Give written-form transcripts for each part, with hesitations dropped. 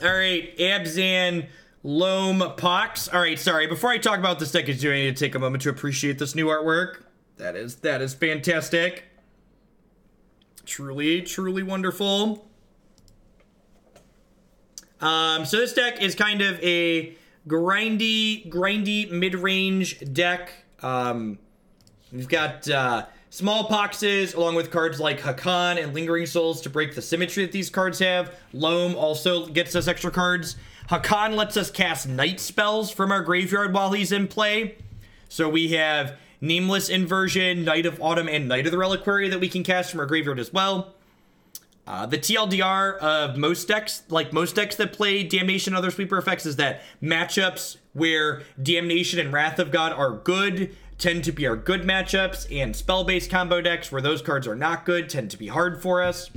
All right, Abzan, Loam, Pox. All right, sorry. Before I talk about what this deck is doing, I need to take a moment to appreciate this new artwork. That is fantastic. Truly, truly wonderful. So this deck is kind of a grindy mid-range deck. We've got Smallpoxes, along with cards like Haakon and Lingering Souls to break the symmetry that these cards have. Loam also gets us extra cards. Haakon lets us cast night spells from our graveyard while he's in play. So we have Nameless Inversion, Night of Autumn, and Night of the Reliquary that we can cast from our graveyard as well. The TLDR of most decks, like most decks that play Damnation and other sweeper effects, is that matchups where Damnation and Wrath of God are good tend to be our good matchups, and spell-based combo decks where those cards are not good tend to be hard for us.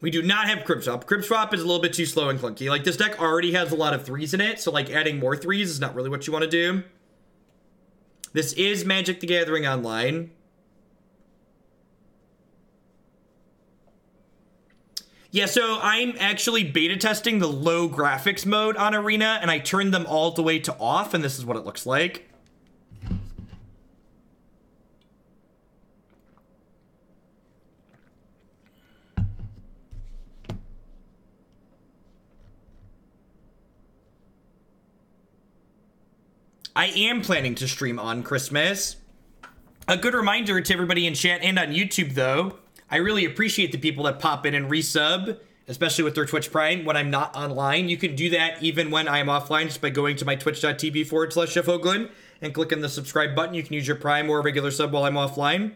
We do not have Crypt Swap. Crypt Swap is a little bit too slow and clunky. Like, this deck already has a lot of 3s in it, so, like, adding more 3s is not really what you want to do. This is Magic the Gathering Online. Yeah, so I'm actually beta testing the low graphics mode on Arena, and I turned them all the way to off, and this is what it looks like. I am planning to stream on Christmas. A good reminder to everybody in chat and on YouTube, though, I really appreciate the people that pop in and resub, especially with their Twitch Prime when I'm not online. You can do that even when I'm offline just by going to my twitch.tv/JeffHoagland and clicking the subscribe button. You can use your Prime or regular sub while I'm offline.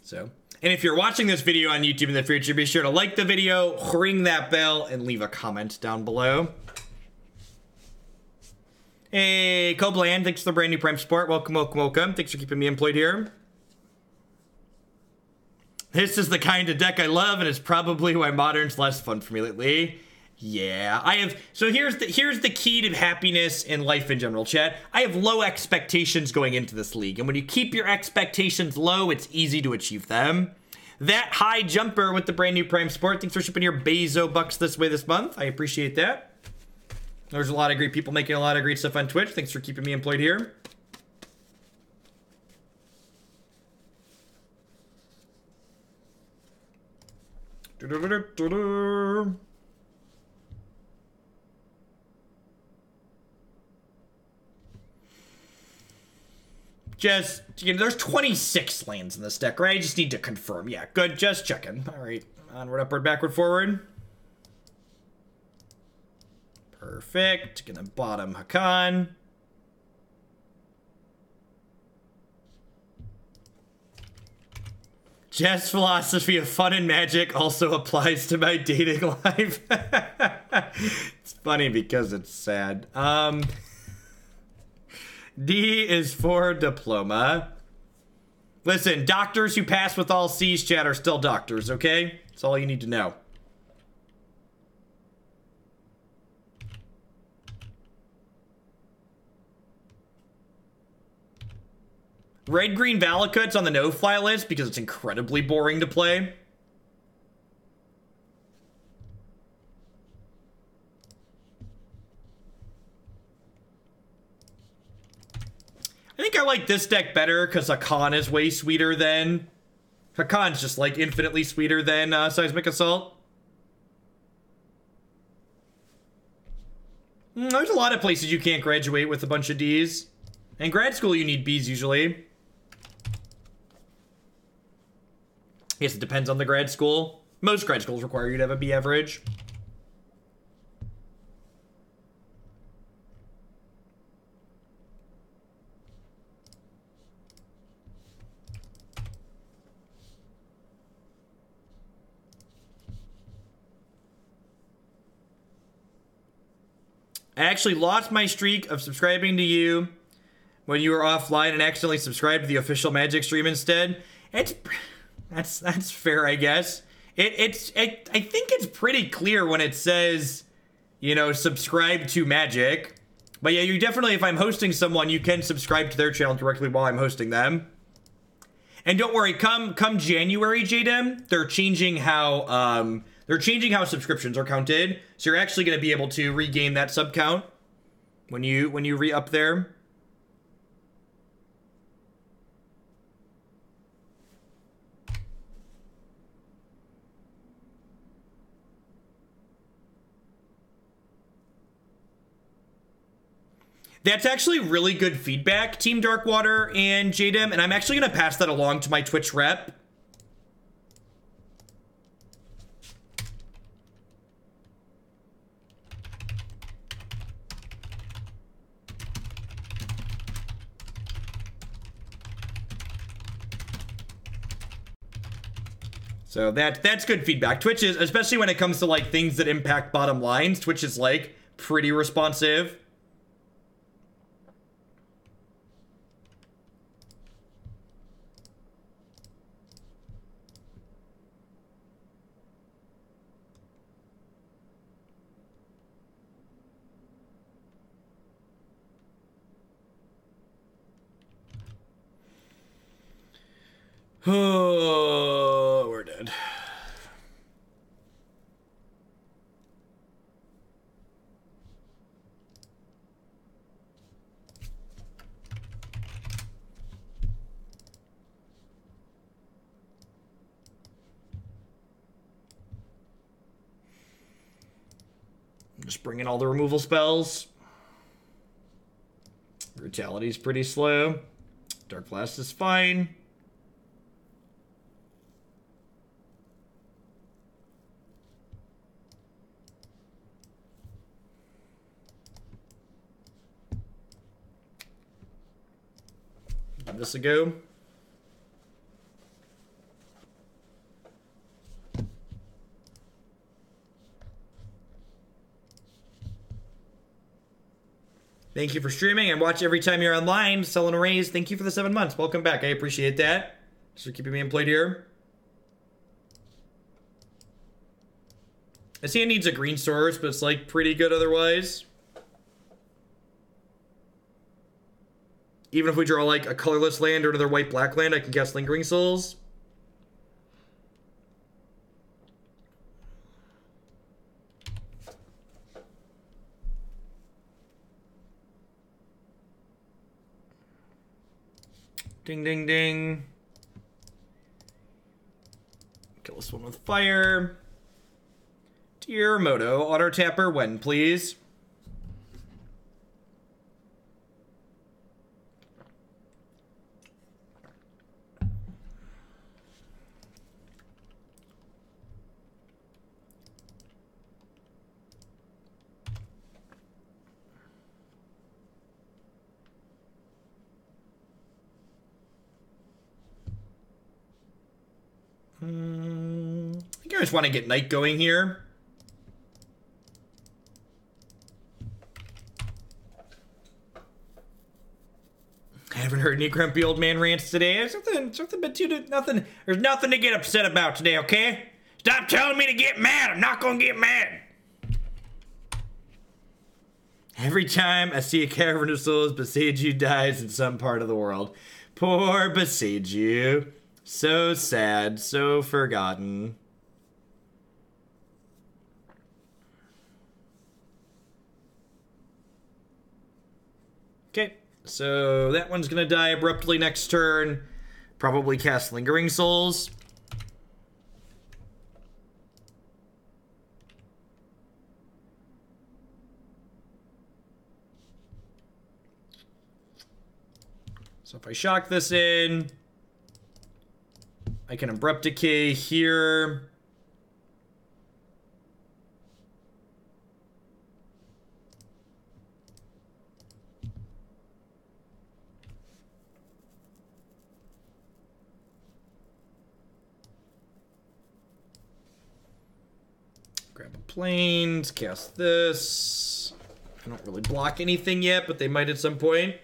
So... and if you're watching this video on YouTube in the future, be sure to like the video, ring that bell, and leave a comment down below. Hey, Cobland, thanks for the brand new Prime support. Welcome, welcome, welcome. Thanks for keeping me employed here. This is the kind of deck I love, and it's probably why Modern's less fun for me lately. Yeah, I have... so here's the key to happiness in life in general, chat. I have low expectations going into this league, and when you keep your expectations low, it's easy to achieve them. That high jumper with the brand new Prime Sport, thanks for shipping your Bezo bucks this way this month. I appreciate that. There's a lot of great people making a lot of great stuff on Twitch. Thanks for keeping me employed here. Just, you know, there's 26 lands in this deck, right? I just need to confirm. Yeah, good. Just checking. All right. Onward, upward, backward, forward. Perfect. Gonna bottom Haakon. Jeff's philosophy of fun and magic also applies to my dating life. It's funny because it's sad. D is for diploma. Listen, doctors who pass with all C's, chat, are still doctors, okay? That's all you need to know. Red-green Valakut's on the no-fly list because it's incredibly boring to play. I think I like this deck better because Haakon is way sweeter than... Haakon's just, like, infinitely sweeter than Seismic Assault. There's a lot of places you can't graduate with a bunch of Ds. In grad school, you need Bs usually. Yes, it depends on the grad school. Most grad schools require you to have a B average. I actually lost my streak of subscribing to you when you were offline and accidentally subscribed to the official Magic stream instead. That's fair, I guess. I think it's pretty clear when it says, you know, subscribe to Magic. But yeah, you definitely, if I'm hosting someone, you can subscribe to their channel directly while I'm hosting them. And don't worry, come January, JDM, they're changing how subscriptions are counted. So you're actually going to be able to regain that sub count when you re-up there. That's actually really good feedback, Team Darkwater and JDM, and I'm actually going to pass that along to my Twitch rep. So that's good feedback. Twitch is, especially when it comes to like things that impact bottom lines, Twitch is like pretty responsive. Oh, we're dead. Just bring in all the removal spells. Brutality's pretty slow. Darkblast is fine. Give this a go. Thank you for streaming and watch every time you're online. Selling a raise. Thank you for the 7 months. Welcome back. I appreciate that. Just for keeping me employed here. I see it needs a green source, but it's like pretty good otherwise. Even if we draw like a colorless land or another white-black land, I can cast Lingering Souls. Ding, ding, ding. Kill this one with fire. Dear Moto, auto tapper when, please? I think I just want to get Night going here. I haven't heard any grumpy old man rants today. There's nothing but nothing. There's nothing to get upset about today, okay? Stop telling me to get mad. I'm not gonna get mad. Every time I see a Cavern of Souls, Boseiju dies in some part of the world. Poor Boseiju. So sad, so forgotten. Okay, so that one's gonna die abruptly next turn. Probably cast Lingering Souls. So if I shock this in, I can Abrupt Decay here. Grab a Plains, cast this. I don't really block anything yet, but they might at some point.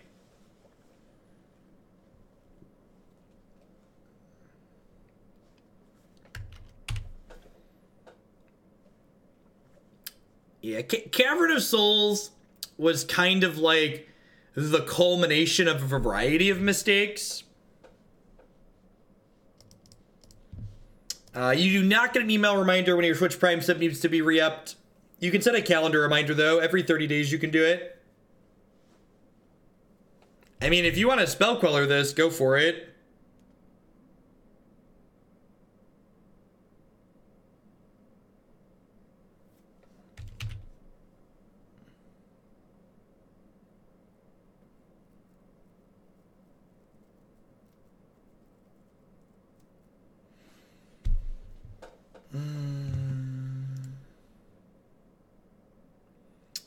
Yeah, Cavern of Souls was kind of like the culmination of a variety of mistakes. You do not get an email reminder when your Twitch Prime sub needs to be re-upped. You can set a calendar reminder, though. Every 30 days you can do it. I mean, if you want to spell queller this, go for it.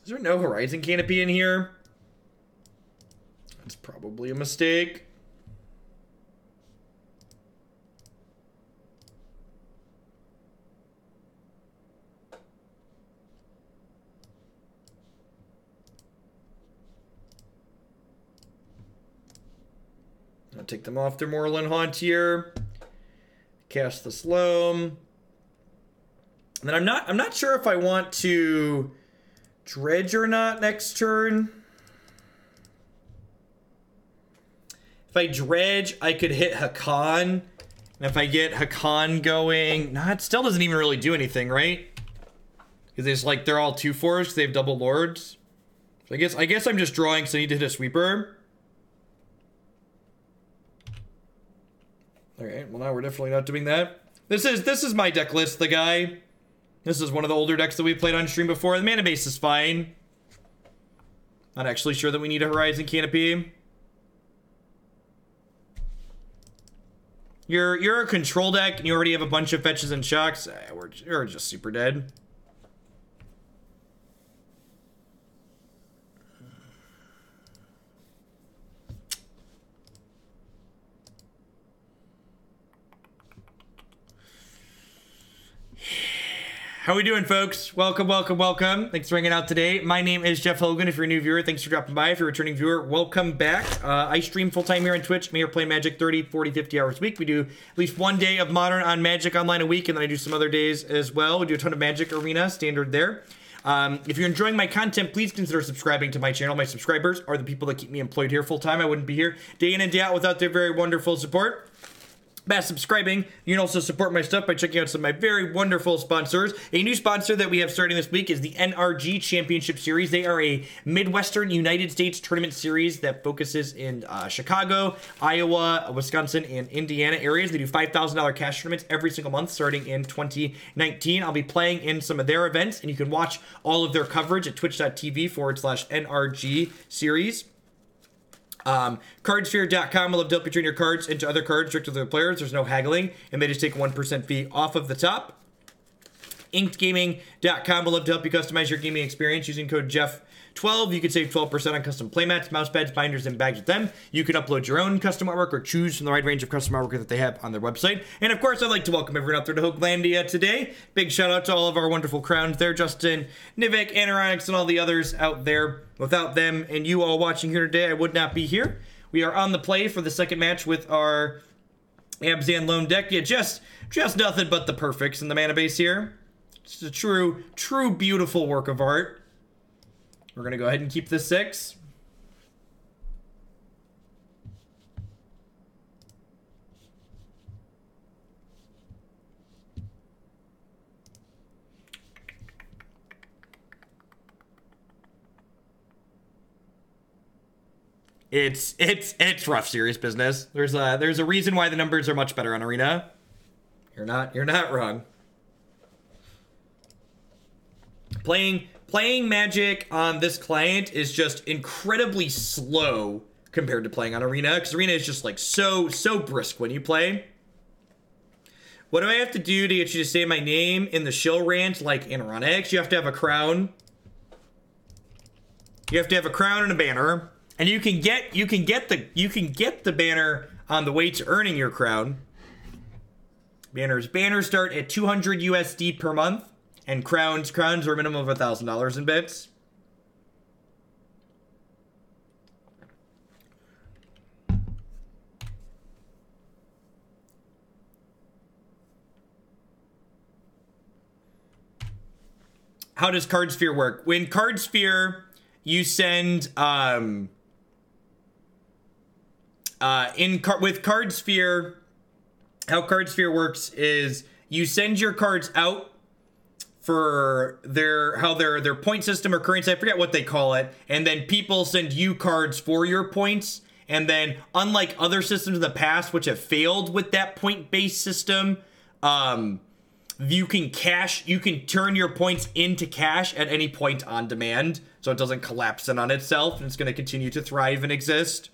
Is there no Horizon Canopy in here? That's probably a mistake. I'll take them off their Moorland Haunt here. Cast this Loam. And then I'm not sure if I want to dredge or not next turn. If I dredge, I could hit Haakon. And if I get Haakon going, nah, it still doesn't even really do anything, right? Because it's like they're all 2/4s, they have double lords. So I guess I'm just drawing, so I need to hit a sweeper. Alright, well now we're definitely not doing that. This is my deck list, the guy. This is one of the older decks that we played on stream before. The mana base is fine. Not actually sure that we need a Horizon Canopy. You're a control deck and you already have a bunch of fetches and shocks. We're just super dead. How we doing, folks? Welcome, welcome, welcome. Thanks for hanging out today. My name is Jeff Hogan. If you're a new viewer, thanks for dropping by. If you're a returning viewer, welcome back. I stream full-time here on Twitch. I'm here playing Magic 30, 40, 50 hours a week. We do at least one day of Modern on Magic Online a week, and then I do some other days as well. We do a ton of Magic Arena, standard there. If you're enjoying my content, please consider subscribing to my channel. My subscribers are the people that keep me employed here full-time. I wouldn't be here day in and day out without their very wonderful support. By subscribing, you can also support my stuff by checking out some of my very wonderful sponsors. A new sponsor that we have starting this week is the NRG Championship Series. They are a Midwestern United States tournament series that focuses in Chicago, Iowa, Wisconsin, and Indiana areas. They do $5,000 cash tournaments every single month starting in 2019. I'll be playing in some of their events, and you can watch all of their coverage at twitch.tv/NRG series. Cardsphere.com will have to help you turn your cards into other cards direct to their players. There's no haggling, and they just take a 1% fee off of the top. InkedGaming.com will have to help you customize your gaming experience using code Jeff12. You can save 12% on custom playmats, mouse pads, binders, and bags with them. You can upload your own custom artwork or choose from the wide range of custom artwork that they have on their website. And of course, I'd like to welcome everyone out there to Hoaglandia today. Big shout out to all of our wonderful crowns there, Justin, Nivek, Anironics, and all the others out there. Without them and you all watching here today, I would not be here. We are on the play for the second match with our Abzan Loam deck. Yeah, just nothing but the perfects in the mana base here. It's a true beautiful work of art. We're going to go ahead and keep this 6. It's rough, serious business. There's a reason why the numbers are much better on Arena. You're not wrong. Playing Magic on this client is just incredibly slow compared to playing on Arena, because Arena is just like so brisk when you play. What do I have to do to get you to say my name in the shill rant like Anironics? You have to have a crown. You have to have a crown and a banner. And you can get the banner on the way to earning your crown. Banners start at 200 USD per month, and crowns are a minimum of $1,000 in bits. how does Card Sphere work? When Card Sphere, you send with Card Sphere, how Card Sphere works is you send your cards out for their point system or currency, I forget what they call it, and then people send you cards for your points. And then, unlike other systems in the past which have failed with that point-based system, you can turn your points into cash at any point on demand, so it doesn't collapse in on itself, and it's going to continue to thrive and exist.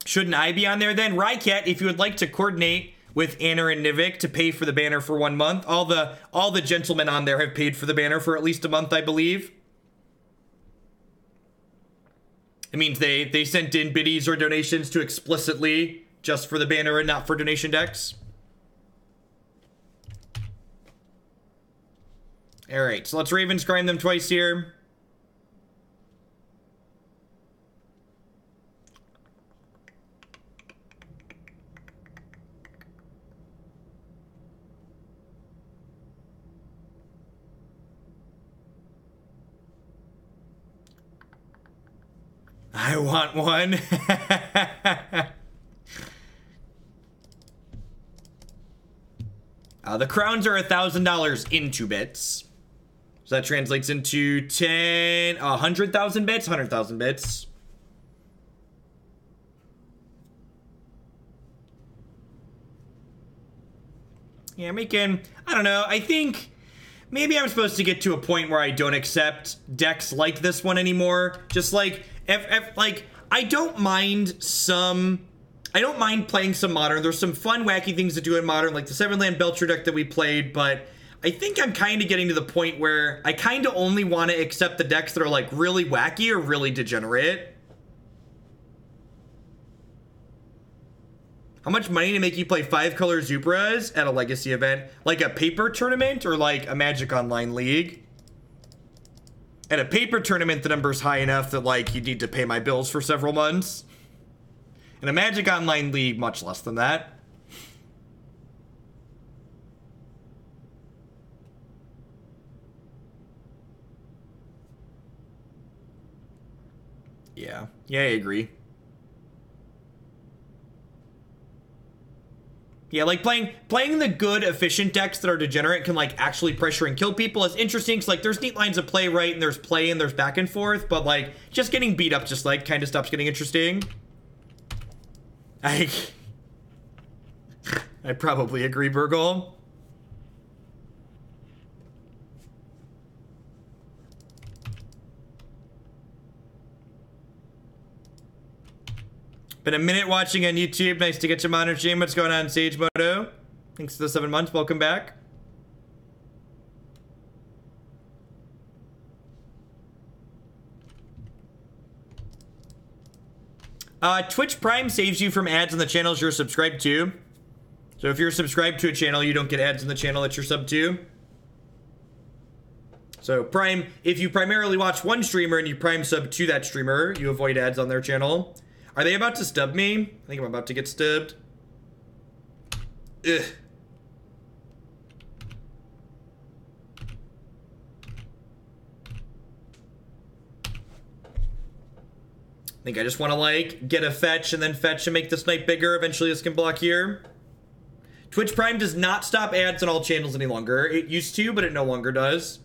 Shouldn't I be on there then? Rycat, if you would like to coordinate with Anna and Nivik to pay for the banner for 1 month, all the gentlemen on there have paid for the banner for at least a month, I believe. It means they sent in biddies or donations to explicitly just for the banner and not for donation decks. Alright, so let's Ravens grind them twice here. I want one. The crowns are $1,000 into bits. So that translates into 100,000 bits? 100,000 bits. Yeah, I don't know, I think maybe I'm supposed to get to a point where I don't accept decks like this one anymore. Just like, I don't mind playing some Modern. There's some fun, wacky things to do in Modern, like the 7-land Belcher deck that we played, but I think I'm kind of getting to the point where I kind of only want to accept the decks that are, like, really wacky or really degenerate. How much money to make you play 5-color Zubras at a Legacy event? Like a paper tournament or like a Magic Online League? At a paper tournament, the number's high enough that, like, you need to pay my bills for several months. In a Magic Online League, much less than that. Yeah, I agree. Yeah, like, playing the good, efficient decks that are degenerate can, like, actually pressure and kill people is interesting, because, like, there's neat lines of play, right, and there's play and there's back and forth, but, like, just getting beat up just, like, kind of stops getting interesting. I probably agree, Burgle. Been a minute watching on YouTube. Nice to get you Modern stream. What's going on, Sage Moto? Thanks for the 7 months. Welcome back. Twitch Prime saves you from ads on the channels you're subscribed to. So if you're subscribed to a channel, you don't get ads on the channel that you're subbed to. So Prime, if you primarily watch one streamer and you Prime sub to that streamer, you avoid ads on their channel. Are they about to stub me? I think I'm about to get stubbed. Ugh. I think I just want to, like, get a fetch and then fetch and make this night bigger. Eventually this can block here. Twitch Prime does not stop ads on all channels any longer. It used to, but it no longer does.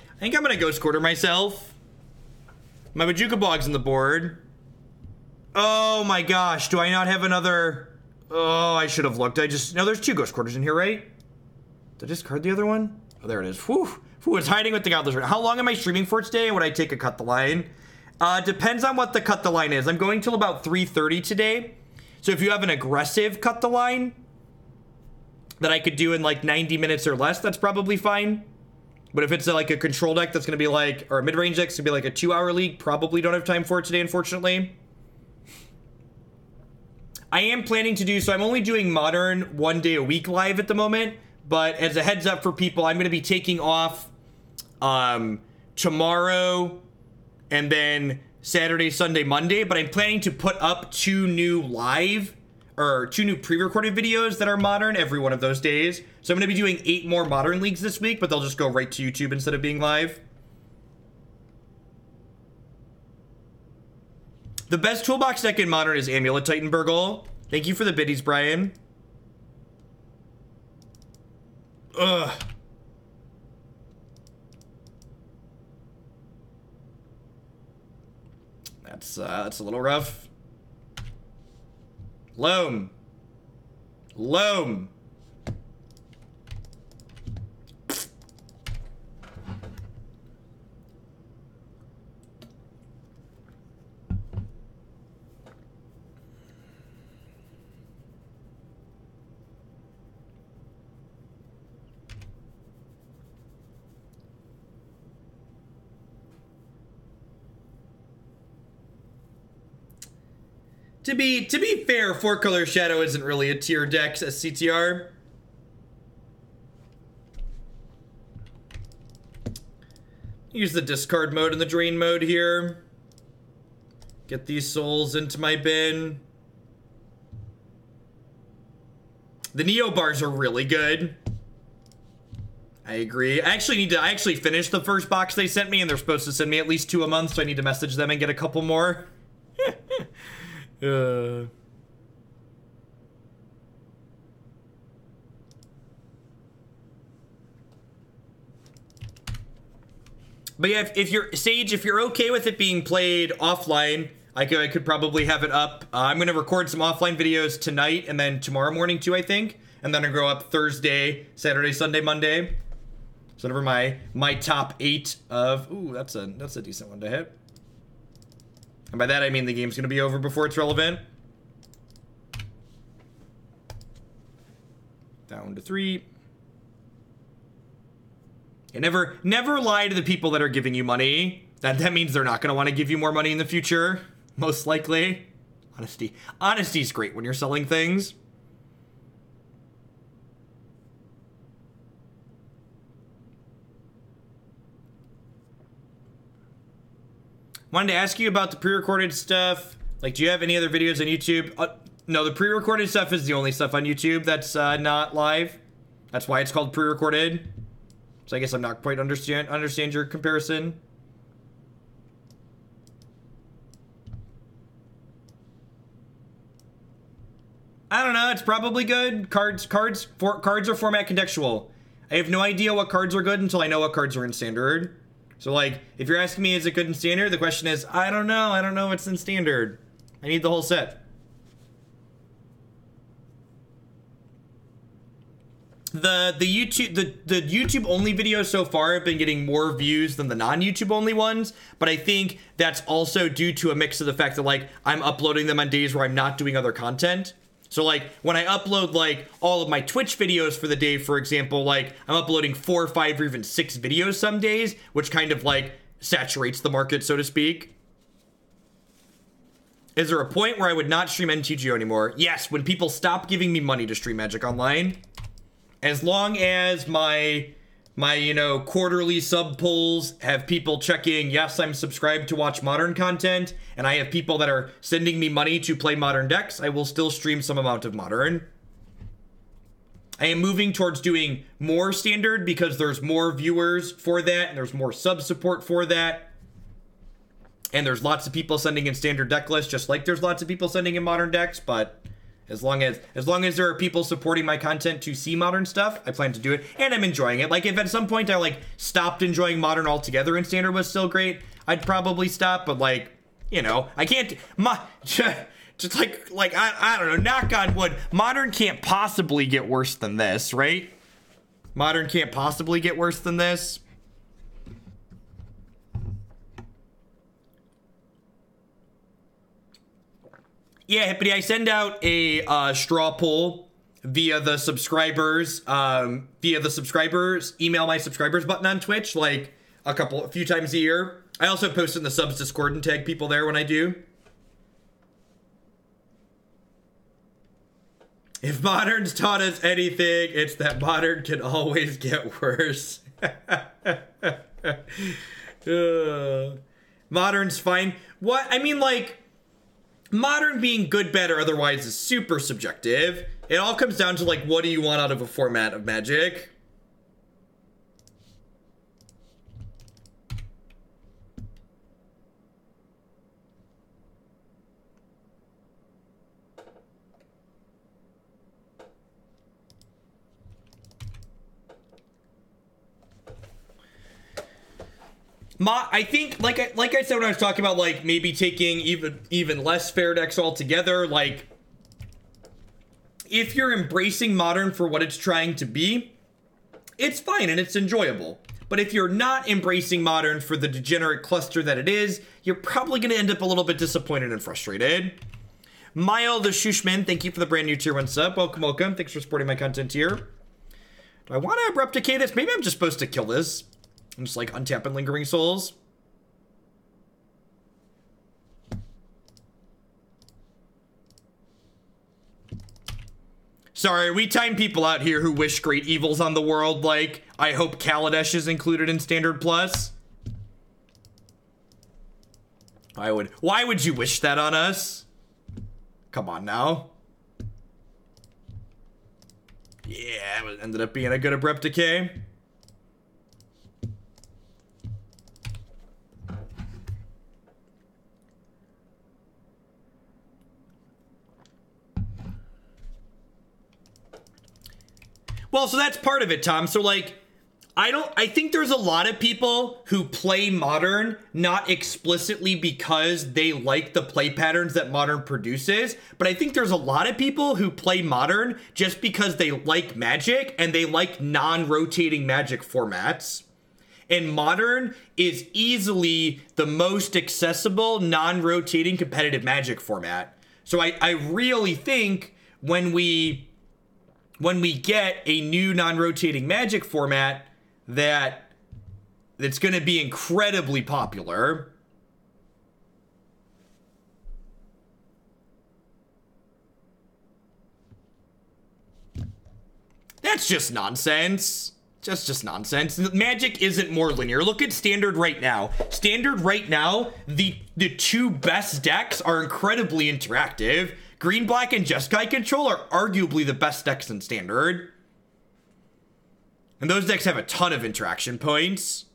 I think I'm gonna Ghost Quarter myself. My Bojuka Bog's on the board. Oh my gosh, do I not have another? Oh, I should have looked. No, there's 2 Ghost Quarters in here, right? Did I discard the other one? Oh, there it is. Whew. Whew, it's hiding with the Godless Shrine. How long am I streaming for today? Would I take a cut the line? Depends on what the cut the line is. I'm going till about 3:30 today. So if you have an aggressive cut the line, that I could do in like 90 minutes or less, that's probably fine. But if it's like a control deck that's going to be like, or a mid-range deck, it's going to be like a 2-hour league, probably don't have time for it today, unfortunately. I am planning to do, so I'm only doing Modern 1 day a week live at the moment, but as a heads up for people, I'm going to be taking off tomorrow and then Saturday, Sunday, Monday, but I'm planning to put up 2 new pre-recorded videos that are Modern every one of those days. So I'm going to be doing 8 more Modern leagues this week, but they'll just go right to YouTube instead of being live. The best toolbox deck in Modern is Amulet Titan Burgle. Thank you for the biddies, Brian. Ugh. That's a little rough. Loam. Loam. To be fair, 4-color Shadow isn't really a tier deck as CTR. Use the discard mode and the drain mode here. Get these souls into my bin. The Neo bars are really good. I agree. I actually finished the first box they sent me, and they're supposed to send me at least 2 a month, so I need to message them and get a couple more. But yeah, if you're Sage, if you're okay with it being played offline, I could probably have it up. I'm gonna record some offline videos tonight and then tomorrow morning too, I think, and then I go up Thursday, Saturday, Sunday, Monday. So whatever my top 8 of. Ooh, that's a decent one to hit. And by that I mean the game's gonna be over before it's relevant. Down to 3. And never lie to the people that are giving you money. That means they're not gonna want to give you more money in the future, most likely. Honesty's great when you're selling things. Wanted to ask you about the pre-recorded stuff. Like, do you have any other videos on YouTube? No, the pre-recorded stuff is the only stuff on YouTube that's not live. That's why it's called pre-recorded. So I guess I'm not quite understand your comparison. I don't know. It's probably good. Cards are format contextual. I have no idea what cards are good until I know what cards are in standard. So, like, if you're asking me, is it good in standard? The question is, I don't know. I don't know what's in standard. I need the whole set. The YouTube only videos so far have been getting more views than the non-YouTube only ones, but I think that's also due to a mix of the fact that, like, I'm uploading them on days where I'm not doing other content. So, like, when I upload, like, all of my Twitch videos for the day, for example, like, I'm uploading 4, 5, or even 6 videos some days, which kind of, like, saturates the market, so to speak. Is there a point where I would not stream NTGO anymore? Yes, when people stop giving me money to stream Magic Online. As long as my you know, quarterly sub polls have people checking, yes, I'm subscribed to watch Modern content, and I have people that are sending me money to play Modern decks, I will still stream some amount of Modern. I am moving towards doing more Standard because there's more viewers for that, and there's more sub support for that. And there's lots of people sending in Standard deck lists, just like there's lots of people sending in Modern decks, but as long as there are people supporting my content to see Modern stuff, I plan to do it, and I'm enjoying it. Like, if at some point I, like, stopped enjoying Modern altogether and Standard was still great, I'd probably stop, but, like, you know, I can't, just like, I don't know, knock on wood, Modern can't possibly get worse than this, right? Modern can't possibly get worse than this. Yeah, Hippity, I send out a straw poll via the subscribers, email my subscribers button on Twitch, like a few times a year. I also post in the subs Discord and tag people there when I do. If Modern's taught us anything, it's that Modern can always get worse. Modern's fine. What? I mean, like, Modern being good, bad, or otherwise is super subjective. It all comes down to, like, what do you want out of a format of Magic? I think, like I said when I was talking about, like, maybe taking even less fair decks altogether, like, if you're embracing Modern for what it's trying to be, it's fine and it's enjoyable. But if you're not embracing Modern for the degenerate cluster that it is, you're probably going to end up a little bit disappointed and frustrated. Mile the Shushman, thank you for the brand new tier 1 sub. Welcome, welcome. Thanks for supporting my content here. Do I want to Abrupt Decay this? Maybe I'm just supposed to kill this. I'm just like untapping Lingering Souls. Sorry, we time people out here who wish great evils on the world, like, I hope Kaladesh is included in Standard Plus. Why would you wish that on us? Come on now. Yeah, it ended up being a good Abrupt Decay. Well, so that's part of it, Tom. So, like, I think there's a lot of people who play Modern not explicitly because they like the play patterns that Modern produces, but I think there's a lot of people who play Modern just because they like Magic and they like non-rotating Magic formats. And Modern is easily the most accessible non-rotating competitive Magic format. So I really think when we get a new non-rotating Magic format that's going to be incredibly popular. That's just nonsense. Just nonsense. Magic isn't more linear. Look at Standard right now. Standard right now, the two best decks are incredibly interactive. Green, Black, and Jeskai Control are arguably the best decks in Standard. And those decks have a ton of interaction points.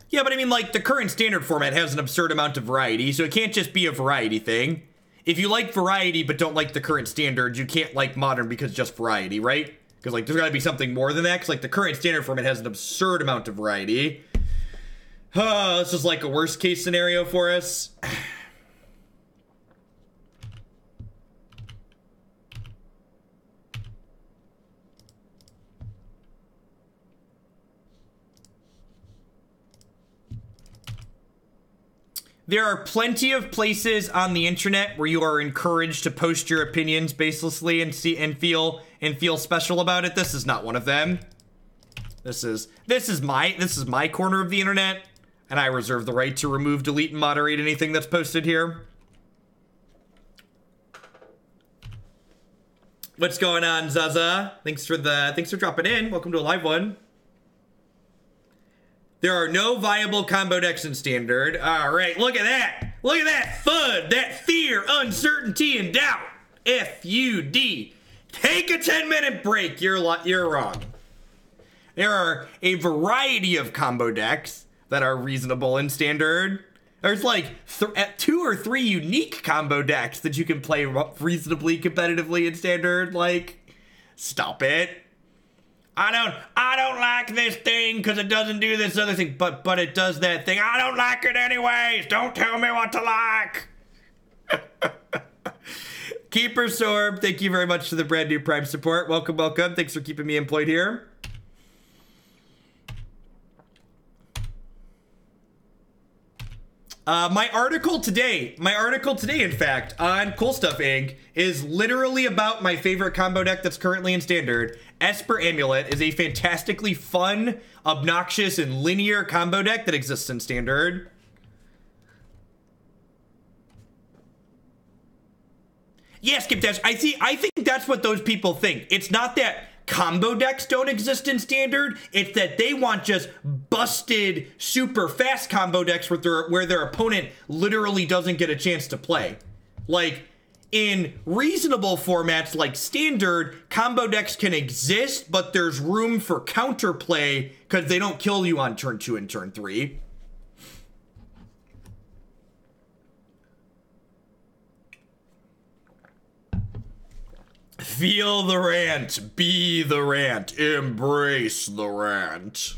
Yeah, but I mean, like, the current Standard format has an absurd amount of variety, so it can't just be a variety thing. If you like variety but don't like the current Standards, you can't like Modern because just variety, right? Because, like, there's got to be something more than that, because, like, the current Standard format has an absurd amount of variety. This is, like, a worst-case scenario for us. There are plenty of places on the internet where you are encouraged to post your opinions baselessly and feel special about it. This is not one of them. This is my corner of the internet, and I reserve the right to remove, delete, and moderate anything that's posted here. What's going on, Zaza? Thanks for dropping in. Welcome to a live one. There are no viable combo decks in Standard. All right, look at that. Look at that FUD, that fear, uncertainty, and doubt. FUD. Take a 10-minute break. You're wrong. There are a variety of combo decks that are reasonable in Standard. There's like 2 or 3 unique combo decks that you can play reasonably competitively in Standard. Like, stop it. I don't like this thing because it doesn't do this other thing, but it does that thing. I don't like it anyways. Don't tell me what to like. Keeper Sorb, thank you very much for the brand new Prime support. Welcome, welcome. Thanks for keeping me employed here. My article today, in fact, on Cool Stuff Inc. is literally about my favorite combo deck that's currently in Standard. Esper Amulet is a fantastically fun, obnoxious, and linear combo deck that exists in Standard. Yeah, Skip Dash, I think that's what those people think. It's not that combo decks don't exist in Standard, it's that they want just busted, super fast combo decks where their opponent literally doesn't get a chance to play. Like, in reasonable formats like Standard, combo decks can exist, but there's room for counterplay because they don't kill you on turn 2 and turn 3. Feel the rant, be the rant, embrace the rant.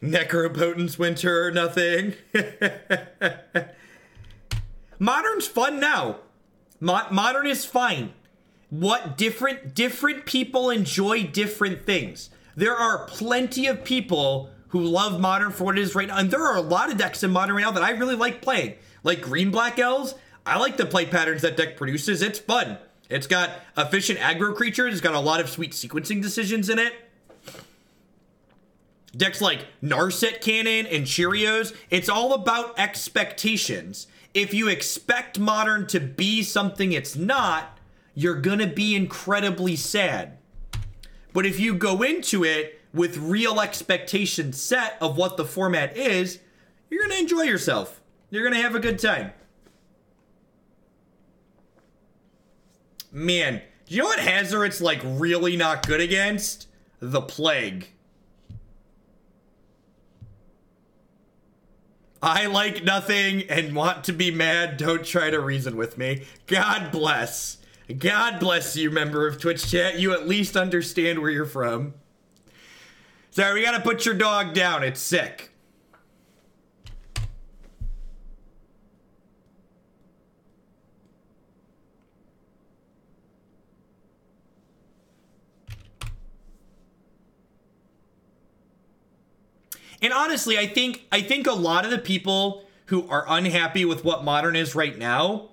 Necropotence Winter or nothing. Modern's fun now. Modern is fine. What different people enjoy different things. There are plenty of people who love Modern for what it is right now, and there are a lot of decks in Modern right now that I really like playing. Like Green Black Elves. I like the play patterns that deck produces. It's fun. It's got efficient aggro creatures. It's got a lot of sweet sequencing decisions in it. Decks like Narset Cannon and Cheerios. It's all about expectations. If you expect Modern to be something it's not, you're gonna be incredibly sad. But if you go into it with real expectations set of what the format is, you're gonna enjoy yourself. You're gonna have a good time. Man, do you know what Hazoret's like really not good against? The Plague. I like nothing and want to be mad. Don't try to reason with me. God bless. God bless you, member of Twitch chat. You at least understand where you're from. Sorry, we gotta put your dog down. It's sick. And honestly, I think a lot of the people who are unhappy with what Modern is right now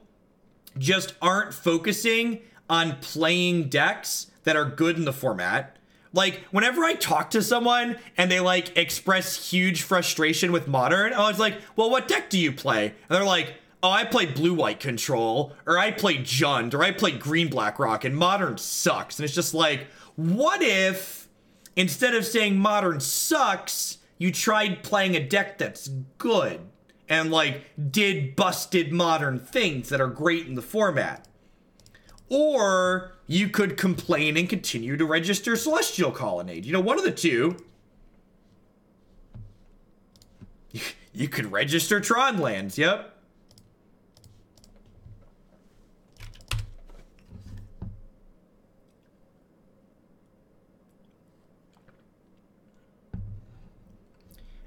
just aren't focusing on playing decks that are good in the format. Like, whenever I talk to someone and they, like, express huge frustration with Modern, I was like, well, what deck do you play? And they're like, oh, I play Blue-White Control, or I play Jund, or I play Green-Black Rock, and Modern sucks. And it's just like, what if, instead of saying Modern sucks, you tried playing a deck that's good and like did busted Modern things that are great in the format? Or you could complain and continue to register Celestial Colonnade. You know, one of the two. You could register Tron lands, yep.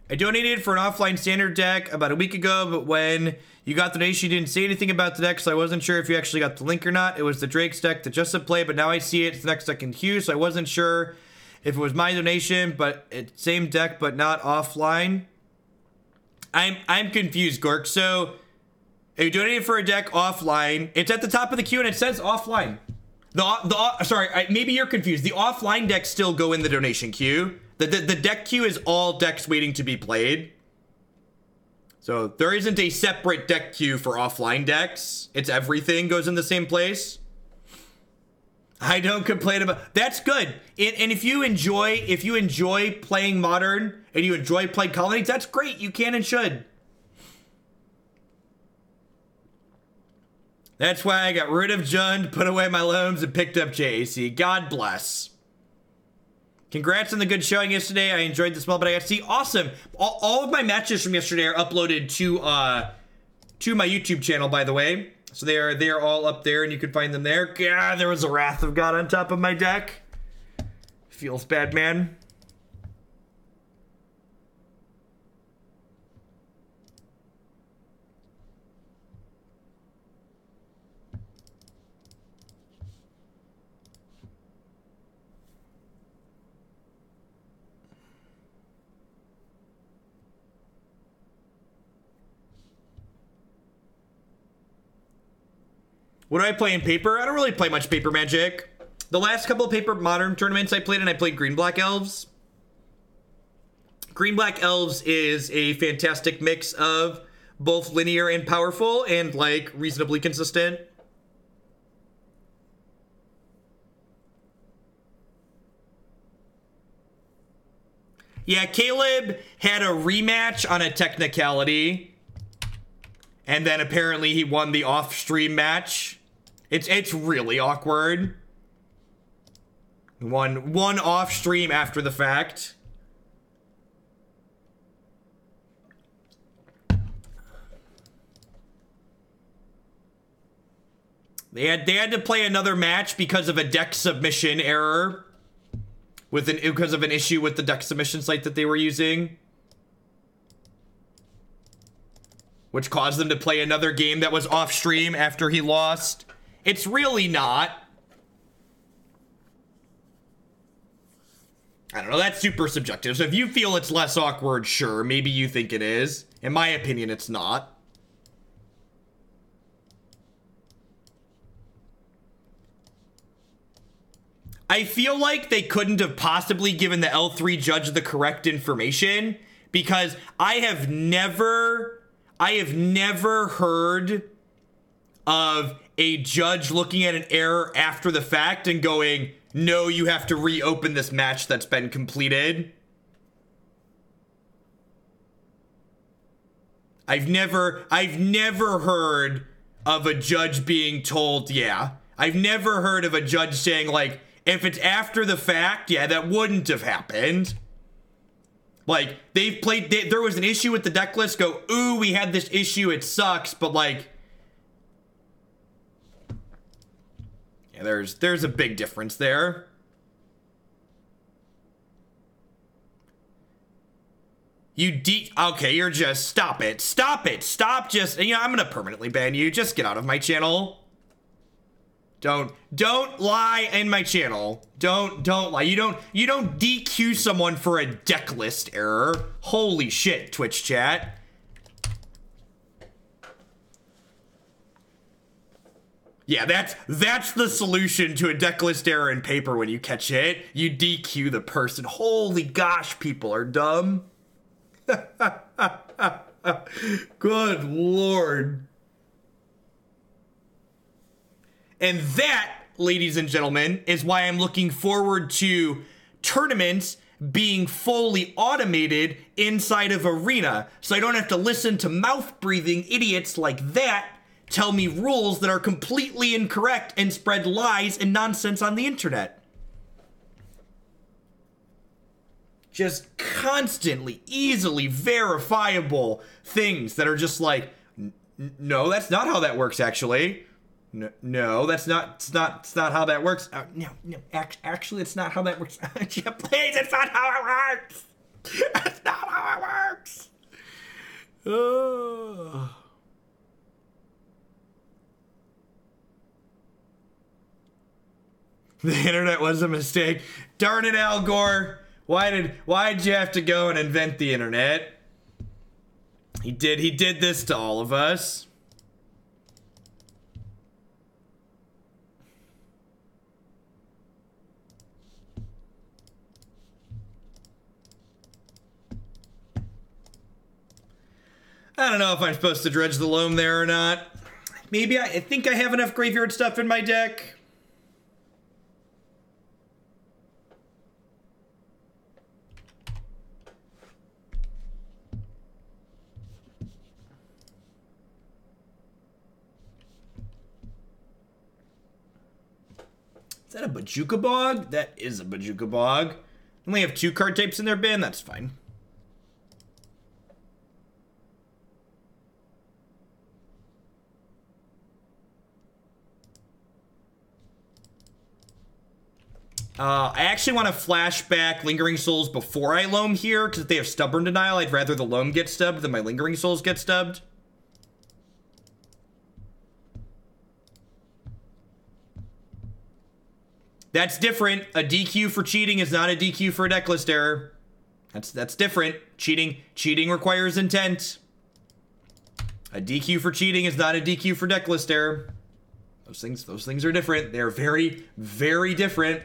I donated for an offline Standard deck about a week ago, but when you got the donation, you didn't say anything about the deck, so I wasn't sure if you actually got the link or not. It was the Drake's deck that just had played, but now I see it. It's the next deck in queue, so I wasn't sure if it was my donation, but it's same deck, but not offline. I'm confused, Gork. So, if you donated for a deck offline, it's at the top of the queue and it says offline. Sorry, maybe you're confused. The offline decks still go in the donation queue. The deck queue is all decks waiting to be played. So there isn't a separate deck queue for offline decks. It's everything goes in the same place. I don't complain about that's good. And if you enjoy playing Modern and you enjoy playing Colonies, that's great. You can and should. That's why I got rid of Jund, put away my Loams, and picked up JAC. God bless. Congrats on the good showing yesterday. I enjoyed the small, but I got to see. Awesome. All of my matches from yesterday are uploaded to my YouTube channel, by the way. So they are all up there, and you can find them there. God, there was a Wrath of God on top of my deck. Feels bad, man. What do I play in paper? I don't really play much paper Magic. The last couple of paper modern tournaments I played in, I played Green-Black Elves. Green-Black Elves is a fantastic mix of both linear and powerful and, like, reasonably consistent. Yeah, Caleb had a rematch on a technicality. And then apparently he won the off-stream match. It's really awkward. One off-stream after the fact. They had to play another match because of a deck submission error. Because of an issue with the deck submission site that they were using. Which caused them to play another game that was off-stream after he lost. It's really not. I don't know, that's super subjective. So if you feel it's less awkward, sure, maybe you think it is. In my opinion, it's not. I feel like they couldn't have possibly given the L3 judge the correct information because I have never heard of a judge looking at an error after the fact and going, no, you have to reopen this match that's been completed. I've never heard of a judge being told, yeah. I've never heard of a judge saying, like, if it's after the fact, yeah, that wouldn't have happened. Like, there was an issue with the deck list, go, ooh, we had this issue, it sucks, but like, yeah, there's a big difference there. Okay, you're just, stop it, stop just, I'm gonna permanently ban you, just get out of my channel. Don't lie in my channel. Don't lie. You don't DQ someone for a deck list error. Holy shit, Twitch chat. Yeah, that's the solution to a deck list error in paper when you catch it. You DQ the person. Holy gosh, people are dumb. Good lord. And that, ladies and gentlemen, is why I'm looking forward to tournaments being fully automated inside of Arena, so I don't have to listen to mouth-breathing idiots like that tell me rules that are completely incorrect and spread lies and nonsense on the internet. Just constantly, easily verifiable things that are just like, no, that's not how that works, actually. No, that's not. It's not how that works. No. Actually, it's not how that works. Yeah, please, it's not how it works. It's not how it works. Oh. The internet was a mistake. Darn it, Al Gore. Why'd you have to go and invent the internet? He did this to all of us. I don't know if I'm supposed to dredge the loam there or not. Maybe I think I have enough graveyard stuff in my deck. Is that a Bojuka Bog? That is a Bojuka Bog. I only have 2 card types in their bin, that's fine. I actually want to flash back Lingering Souls before I Loam here, because if they have Stubborn Denial, I'd rather the Loam get stubbed than my Lingering Souls get stubbed. That's different. A DQ for cheating is not a DQ for a decklist error. That's different. Cheating requires intent. A DQ for cheating is not a DQ for decklist error. Those things are different. They're very, very different.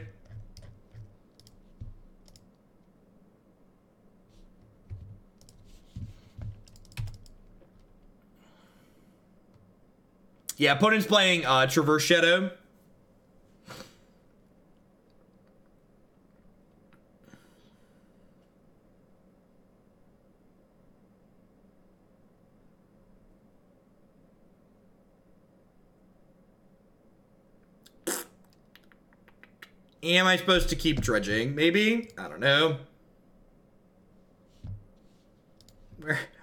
Yeah, opponent's playing Traverse Shadow. Am I supposed to keep dredging? Maybe? I don't know.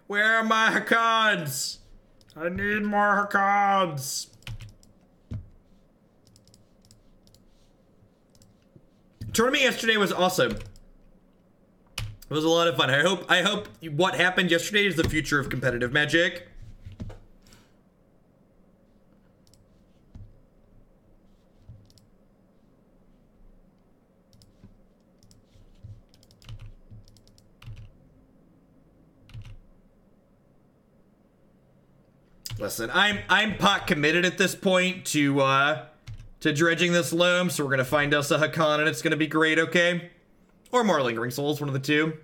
Where are my Haakons? I need more Haakons. Tournament yesterday was awesome. It was a lot of fun. I hope what happened yesterday is the future of competitive Magic. Listen, I'm pot committed at this point to dredging this Loam, so we're gonna find us a Haakon and it's gonna be great, okay? Or more Lingering Souls, one of the two.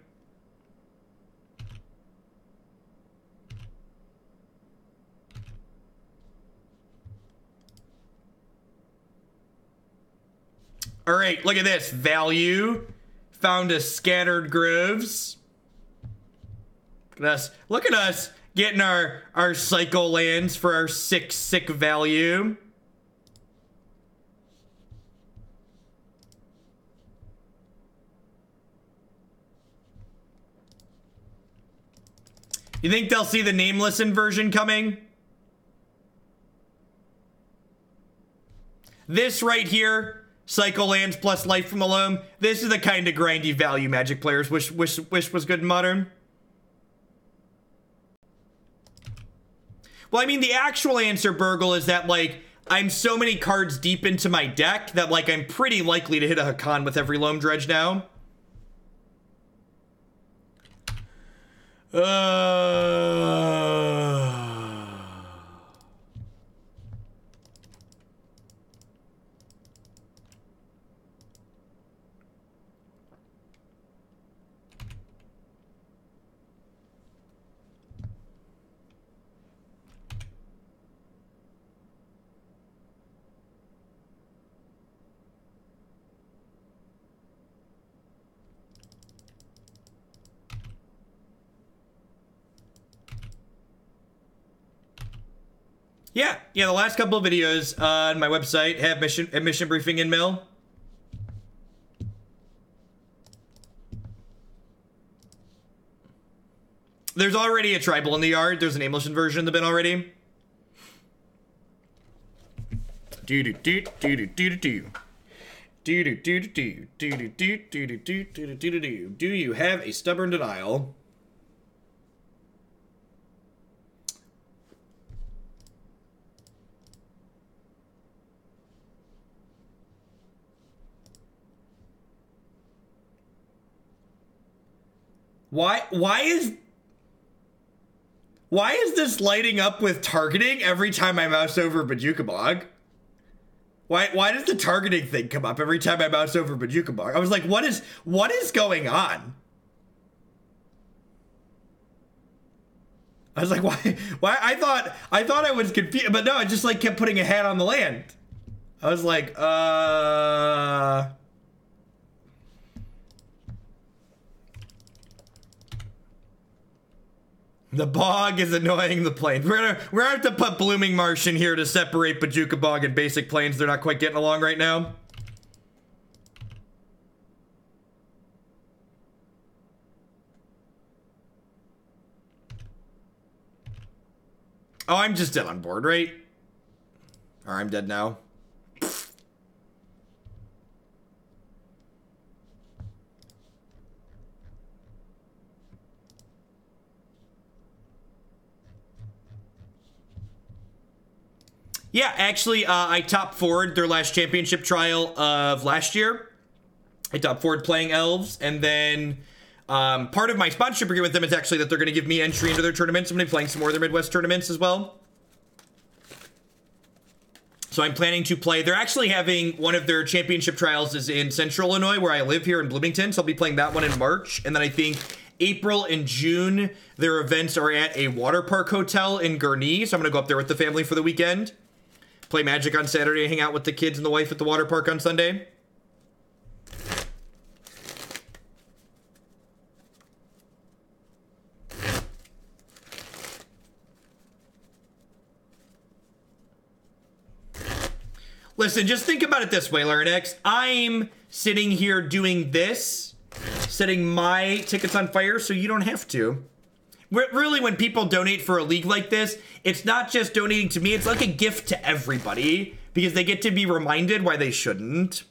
All right, look at this. Value. Found a Scattered Groves. Look at us. Look at us. Getting our cycle lands for our sick value. You think they'll see the Nameless Inversion coming? This right here, cycle lands plus life from the Loam. This is the kind of grindy value Magic players wish was good in Modern. Well, I mean, the actual answer, Burgle, is that, like, I'm so many cards deep into my deck that, like, I'm pretty likely to hit a Haakon with every Loam Dredge now. Yeah, the last couple of videos on my website have mission briefing in mill. There's already a tribal in the yard. There's an Nameless Inversion in the bin already. Do you have a Stubborn Denial? Why is this lighting up with targeting every time I mouse over Bojuka Bog? Why does the targeting thing come up every time I mouse over Bojuka Bog? I was like, what is going on? I was like, why I thought I was confused, but no, it just like kept putting a hat on the land. I was like, The bog is annoying the plains. We're gonna have to put Blooming Marsh in here to separate Bojuka Bog and basic plains. They're not quite getting along right now. Oh, I'm just dead on board, right? Or I'm dead now. Yeah, actually, I top forward their last championship trial of last year. I top forward playing elves, and then part of my sponsorship agreement with them is actually that they're going to give me entry into their tournaments. I'm going to be playing some more of their Midwest tournaments as well. So I'm planning to play. They're actually having one of their championship trials is in Central Illinois, where I live here in Bloomington. So I'll be playing that one in March. And then I think April and June, their events are at a water park hotel in Gurnee. So I'm going to go up there with the family for the weekend. Play Magic on Saturday, hang out with the kids and the wife at the water park on Sunday. Listen, just think about it this way, Larynx. I'm sitting here doing this, setting my tickets on fire, so you don't have to. Really, when people donate for a league like this, it's not just donating to me, it's like a gift to everybody, because they get to be reminded why they shouldn't.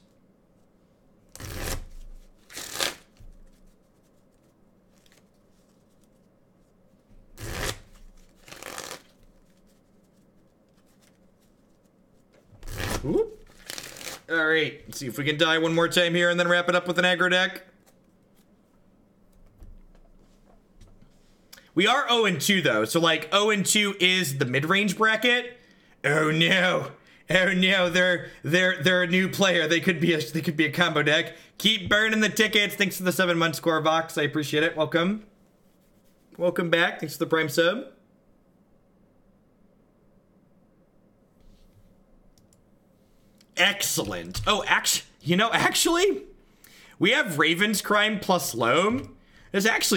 Oop. All right, let's see if we can die one more time here and then wrap it up with an aggro deck. We are 0-2 though, so like 0-2 is the mid-range bracket. Oh no, oh no, they're a new player. They could be a combo deck. Keep burning the tickets. Thanks for the 7-month score, Vox. I appreciate it. Welcome, welcome back. Thanks for the Prime sub. Excellent. Oh, actually, we have Raven's Crime plus Loam. This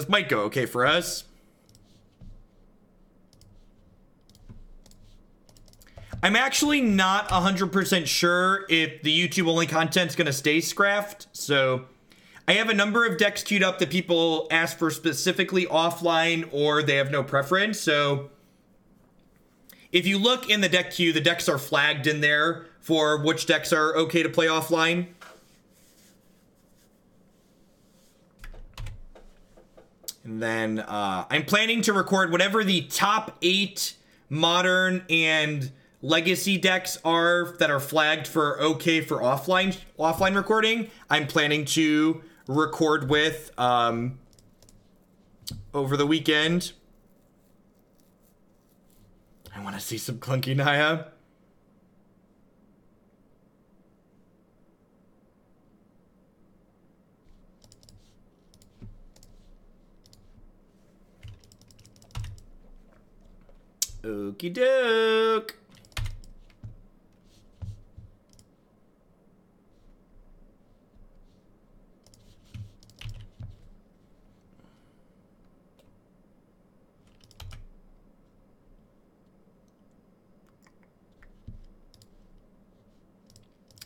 might go okay for us. I'm actually not 100% sure if the YouTube only content's gonna stay Scraft, so I have a number of decks queued up that people ask for specifically offline or they have no preference, so if you look in the deck queue, the decks are flagged in there for which decks are okay to play offline. And then I'm planning to record whatever the top 8 modern and legacy decks are that are flagged for okay for offline recording. I'm planning to record with over the weekend. I want to see some clunky Naya. Okie doke.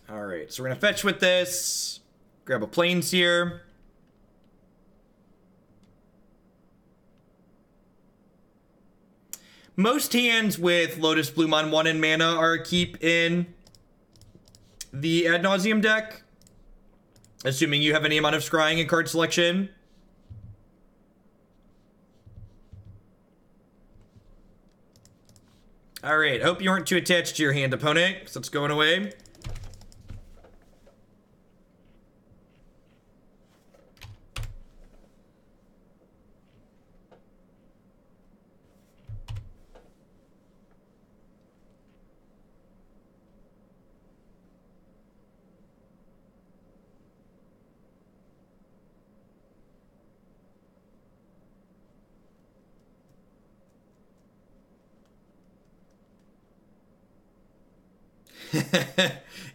All right, so we're gonna fetch with this. Grab a plains here. Most hands with Lotus Bloom on 1 and mana are a keep in the Ad Nauseum deck, assuming you have any amount of scrying and card selection. All right, hope you aren't too attached to your hand, opponent, because it's going away.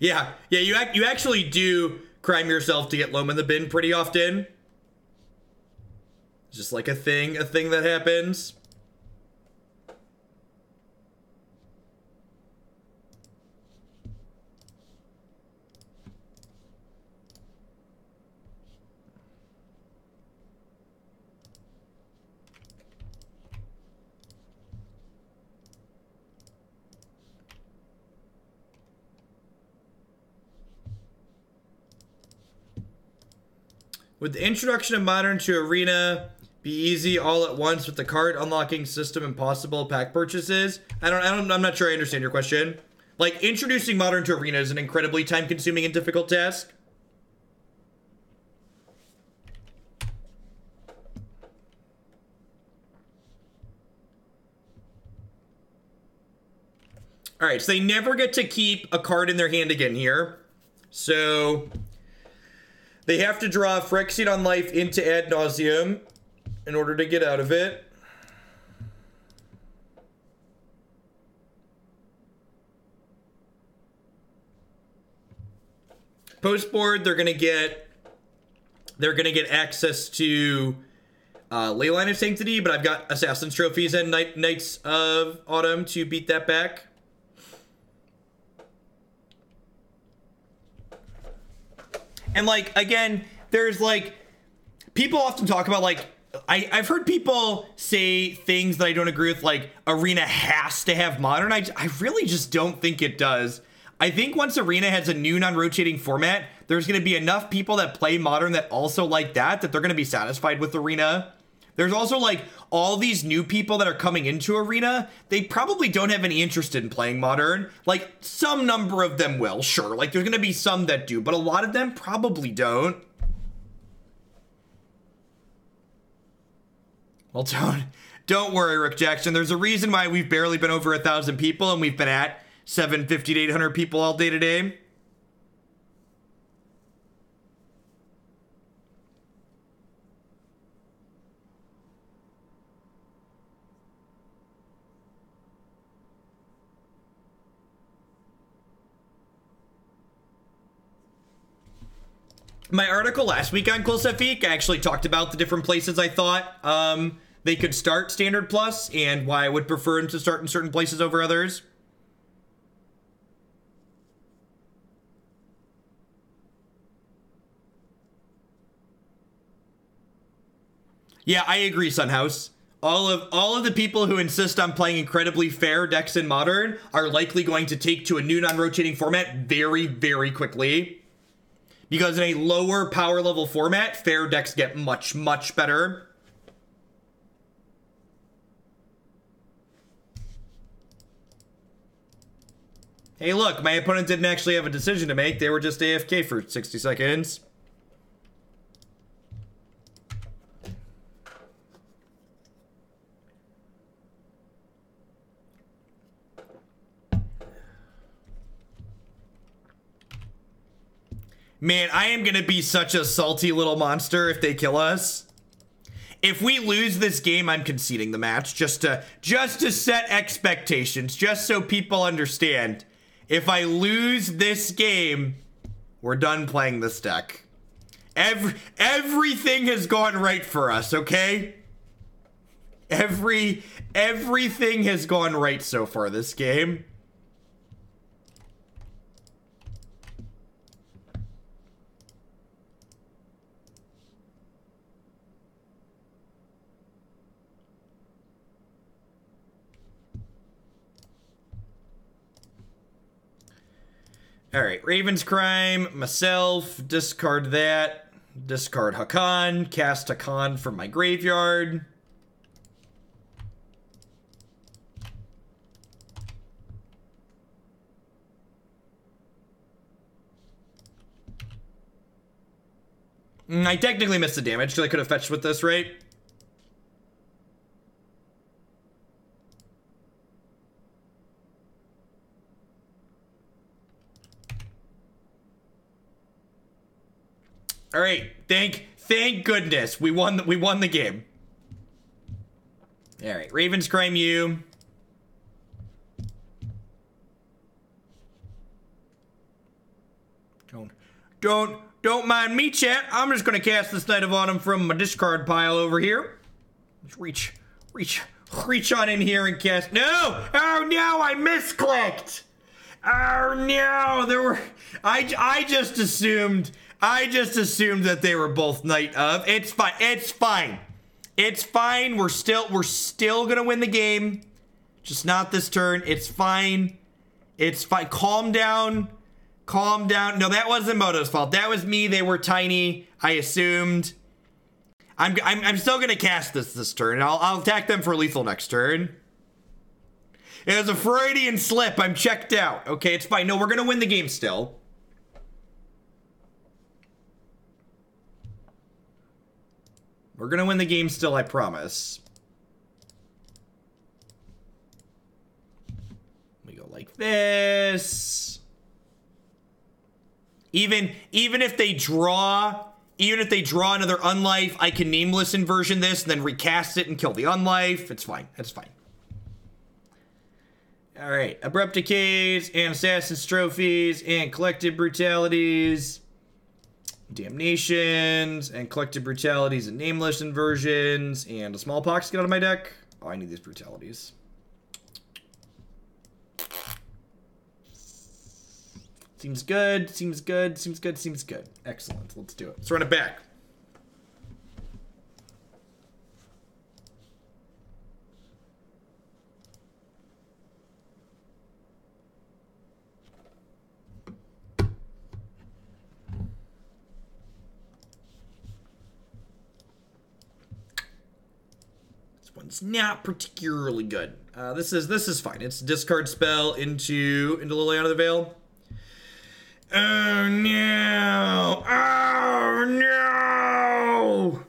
Yeah, you actually do crime yourself to get Loam in the bin pretty often. Just like a thing that happens. With the introduction of Modern to Arena, Be easy all at once with the card unlocking system and possible pack purchases. I'm not sure I understand your question. Like, introducing Modern to Arena is an incredibly time-consuming and difficult task. All right, so they never get to keep a card in their hand again here. So they have to draw Phyrexian on life into Ad Nauseum in order to get out of it. Post board, they're gonna get access to Leyline of Sanctity, but I've got Assassin's Trophies and Knights of Autumn to beat that back. And, like, again, there's, like, people often talk about, like, I've heard people say things that I don't agree with, like, Arena has to have Modern. I really just don't think it does. I think once Arena has a new non-rotating format, there's going to be enough people that play Modern that also like that they're going to be satisfied with Arena. There's also, like, all these new people that are coming into Arena, they probably don't have any interest in playing Modern. Like, some number of them will, sure. Like, there's gonna be some that do, but a lot of them probably don't. Well, don't worry, Rick Jackson. There's a reason why we've barely been over 1,000 people, and we've been at 750 to 800 people all day today. My article last week on Kulsefik, I actually talked about the different places I thought they could start Standard Plus and why I would prefer them to start in certain places over others. Yeah, I agree, Sunhouse. All of the people who insist on playing incredibly fair decks in Modern are likely going to take to a new non-rotating format very, very quickly. Because in a lower power level format, fair decks get much, much better. Hey, look, my opponent didn't actually have a decision to make. They were just AFK for 60 seconds. Man, I am gonna be such a salty little monster if they kill us. If we lose this game, I'm conceding the match just to set expectations, just so people understand. If I lose this game, we're done playing this deck. Everything has gone right for us, okay? Everything has gone right so far this game. Alright, Raven's Crime, myself, discard that, discard Haakon, cast Haakon from my graveyard. I technically missed the damage because I could have fetched with this, right? All right, thank goodness we won the game. All right, Raven's Crime you. Don't mind me, chat. I'm just gonna cast this Knight of Autumn from my discard pile over here. Let's reach on in here and cast. No! Oh no! I misclicked. Oh no! There were. I just assumed that they were both Knight of. It's fine. It's fine. It's fine. We're still gonna win the game. Just not this turn. It's fine. It's fine. Calm down. Calm down. No, that wasn't Moto's fault. That was me. They were tiny. I assumed I'm still gonna cast this turn. I'll attack them for lethal next turn. It was a Freudian slip. I'm checked out. Okay, it's fine. No, we're gonna win the game still. We're gonna win the game still, I promise. We go like this. Even if they draw another unlife, I can Nameless Inversion this and then recast it and kill the unlife. It's fine. It's fine. All right, Abrupt Decays and Assassin's Trophies and Collective Brutalities, Damnations and Collective Brutalities and Nameless Inversions and a Smallpox get out of my deck. Oh, I need these Brutalities. Seems good, seems good, seems good, seems good. Excellent, let's do it. Let's run it back. It's not particularly good. This is fine. It's a discard spell into Liliana the Veil. Oh no! Oh no!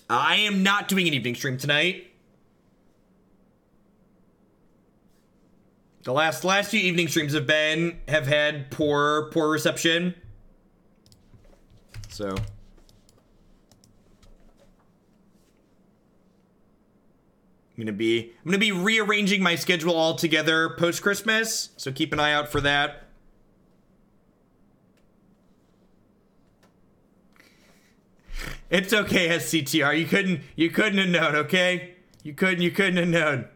I am not doing an evening stream tonight. The last few evening streams have had poor reception. So I'm gonna be rearranging my schedule altogether post Christmas. So keep an eye out for that. It's okay, SCTR. You couldn't have known, okay? You couldn't have known.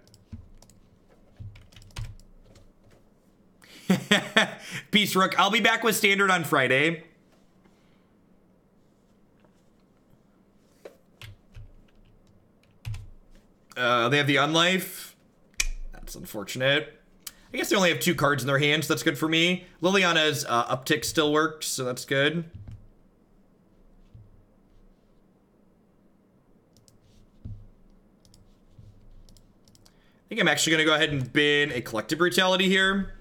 Peace, Rook. I'll be back with Standard on Friday. They have the Unlife. That's unfortunate. I guess they only have 2 cards in their hands. So that's good for me. Liliana's uptick still works, so that's good. I think I'm actually going to go ahead and bin a Collective Brutality here.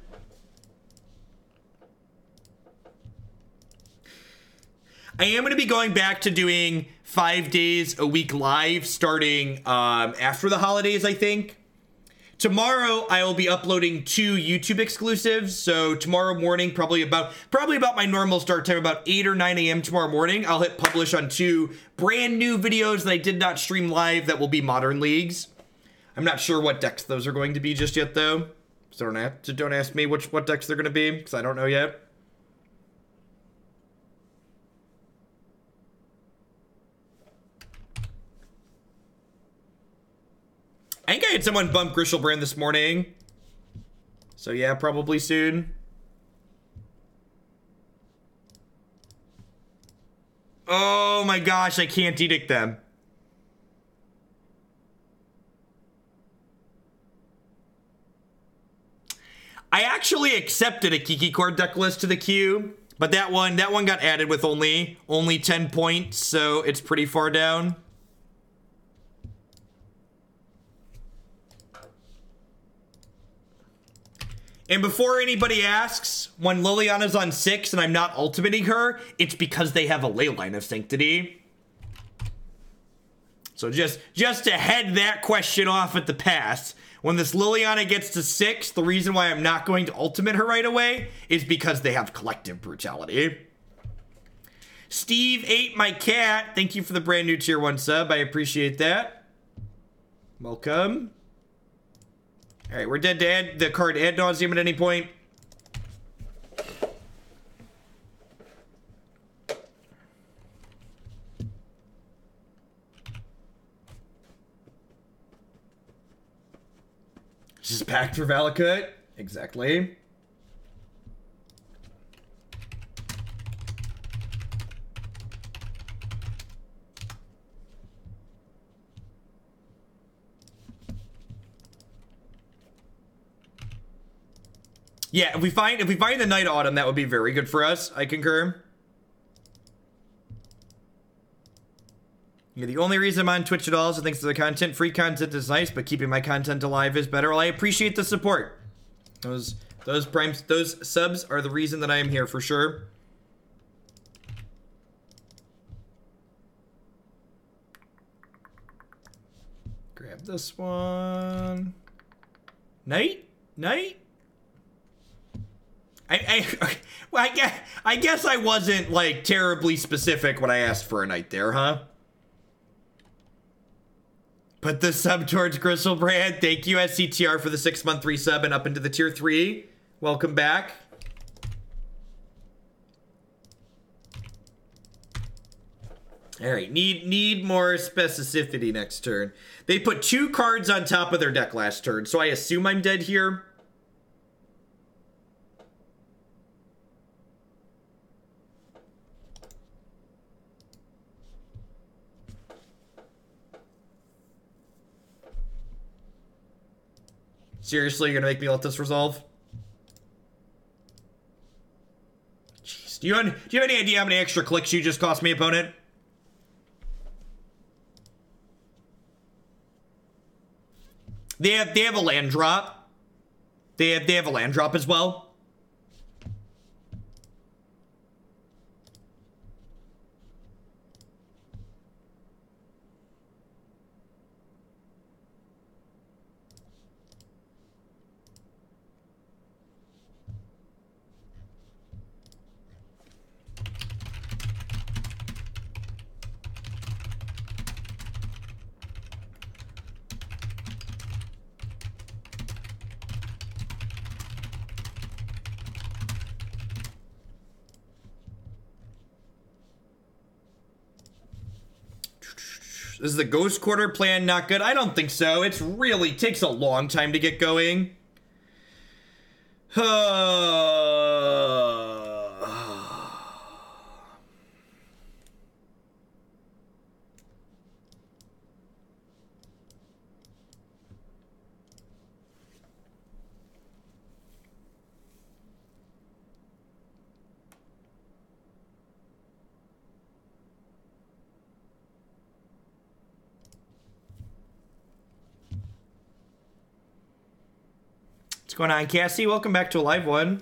I am going to be going back to doing 5 days a week live starting after the holidays, I think. Tomorrow, I will be uploading 2 YouTube exclusives. So tomorrow morning, probably about my normal start time, about 8 or 9 a.m. tomorrow morning, I'll hit publish on 2 brand new videos that I did not stream live that will be Modern Leagues. I'm not sure what decks those are going to be just yet, though. So don't ask me what decks they're going to be, because I don't know yet. I think I had someone bump Grishelbrand this morning. So yeah, probably soon. Oh my gosh, I can't edict them. I actually accepted a Kiki Cord deck list to the queue, but that one got added with only 10 points, so it's pretty far down. And before anybody asks, when Liliana's on 6 and I'm not ultimating her, it's because they have a Leyline of Sanctity. So just to head that question off at the pass, when this Liliana gets to 6, the reason why I'm not going to ultimate her right away is because they have Collective Brutality. Steve ate my cat. Thank you for the brand new tier 1 sub. I appreciate that. Welcome. All right, we're dead to add the card ad nauseum at any point. This is packed for Valakut. Exactly. Yeah, if we find the Night Autumn, that would be very good for us. I concur. Yeah, the only reason I'm on Twitch at all is thanks to the content. Free content is nice, but keeping my content alive is better. Well, I appreciate the support. Those subs are the reason that I am here for sure. Grab this one. Night. I guess I wasn't like terribly specific when I asked for a night there, huh? Put the sub towards Gristlebrand. Thank you, SCTR, for the 6-month resub and up into the tier 3. Welcome back. All right, need more specificity next turn. They put 2 cards on top of their deck last turn, so I assume I'm dead here. Seriously, you're gonna make me let this resolve? Jeez, do you have any idea how many extra clicks you just cost me, opponent? They have a land drop. They have a land drop as well. Is the Ghost Quarter plan not good? I don't think so. It's really takes a long time to get going. What's going on, Cassie? Welcome back to a live one.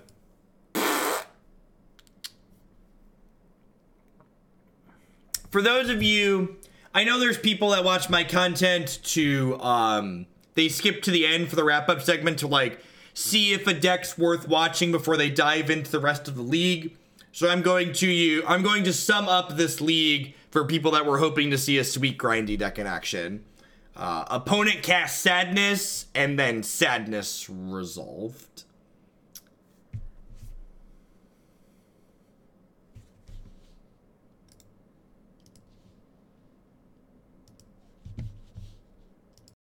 For those of you, I know there's people that watch my content to, they skip to the end for the wrap-up segment to, like, see if a deck's worth watching before they dive into the rest of the league. So I'm going to sum up this league for people that were hoping to see a sweet grindy deck in action. Opponent cast Sadness, and then Sadness resolved.